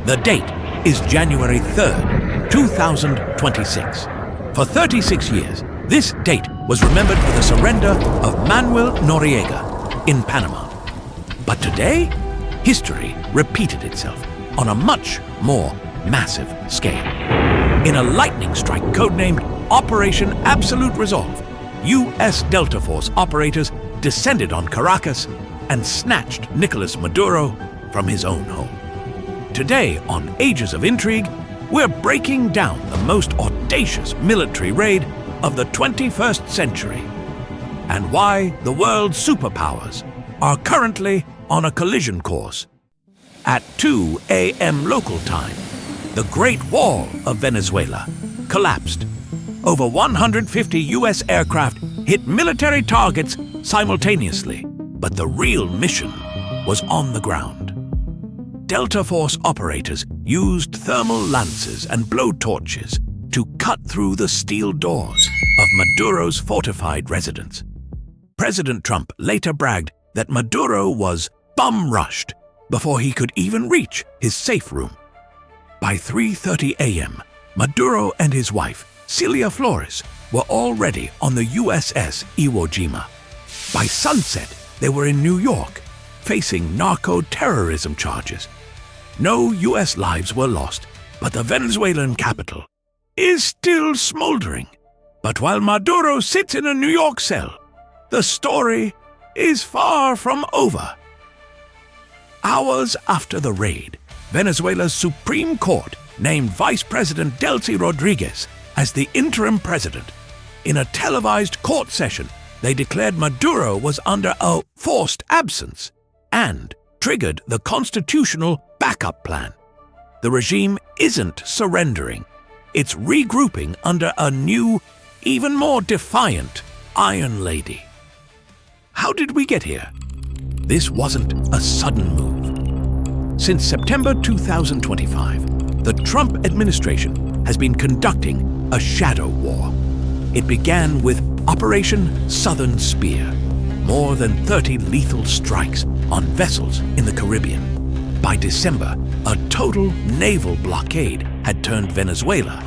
The date is January 3rd, 2026. For 36 years, this date was remembered for the surrender of Manuel Noriega in Panama. But today, history repeated itself on a much more massive scale. In a lightning strike codenamed Operation Absolute Resolve, U.S. Delta Force operators descended on Caracas and snatched Nicolás Maduro from his own home. Today on Ages of Intrigue, we're breaking down the most audacious military raid of the 21st century and why the world's superpowers are currently on a collision course. At 2 a.m. local time, the Great Wall of Venezuela collapsed. Over 150 U.S. aircraft hit military targets simultaneously, but the real mission was on the ground. Delta Force operators used thermal lances and blowtorches to cut through the steel doors of Maduro's fortified residence. President Trump later bragged that Maduro was bum-rushed before he could even reach his safe room. By 3:30 a.m., Maduro and his wife, Celia Flores, were already on the USS Iwo Jima. By sunset, they were in New York, facing narco-terrorism charges. No U.S. lives were lost, but the Venezuelan capital is still smoldering. But while Maduro sits in a New York cell, the story is far from over. Hours after the raid, Venezuela's Supreme Court named Vice President Delcy Rodriguez as the interim president. In a televised court session, they declared Maduro was under a forced absence and triggered the constitutional backup plan. The regime isn't surrendering. It's regrouping under a new, even more defiant Iron Lady. How did we get here? This wasn't a sudden move. Since September 2025, the Trump administration has been conducting a shadow war. It began with Operation Southern Spear, more than 30 lethal strikes on vessels in the Caribbean. By December, a total naval blockade had turned Venezuela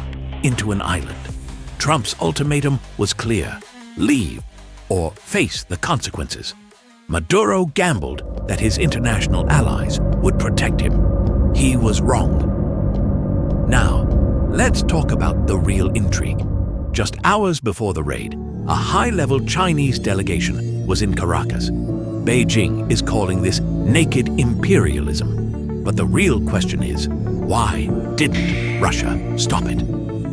into an island. Trump's ultimatum was clear: leave or face the consequences. Maduro gambled that his international allies would protect him. He was wrong. Now, let's talk about the real intrigue. Just hours before the raid, a high-level Chinese delegation was in Caracas. Beijing is calling this naked imperialism. But the real question is, why didn't Russia stop it?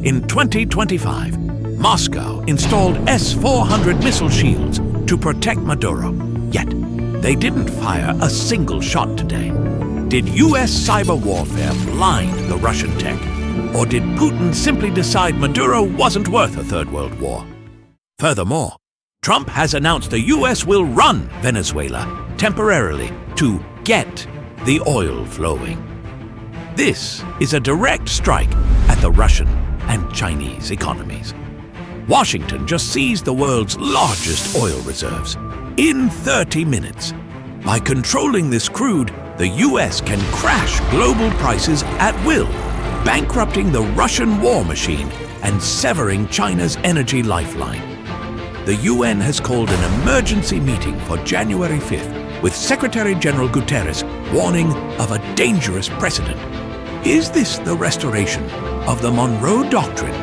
In 2025, Moscow installed S-400 missile shields to protect Maduro. Yet, they didn't fire a single shot today. Did U.S. cyber warfare blind the Russian tech? Or did Putin simply decide Maduro wasn't worth a Third World War? Furthermore, Trump has announced the U.S. will run Venezuela temporarily to get the oil flowing. This is a direct strike at the Russian and Chinese economies. Washington just seized the world's largest oil reserves in 30 minutes. By controlling this crude, the U.S. can crash global prices at will, bankrupting the Russian war machine and severing China's energy lifeline. The UN has called an emergency meeting for January 5th, with Secretary General Guterres warning of a dangerous precedent. Is this the restoration of the Monroe Doctrine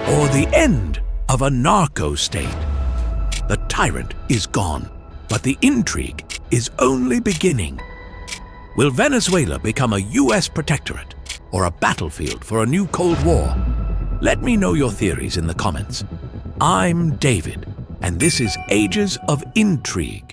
or the end of a narco-state? The tyrant is gone, but the intrigue is only beginning. Will Venezuela become a U.S. protectorate or a battlefield for a new Cold War? Let me know your theories in the comments. I'm David, and this is Ages of Intrigue.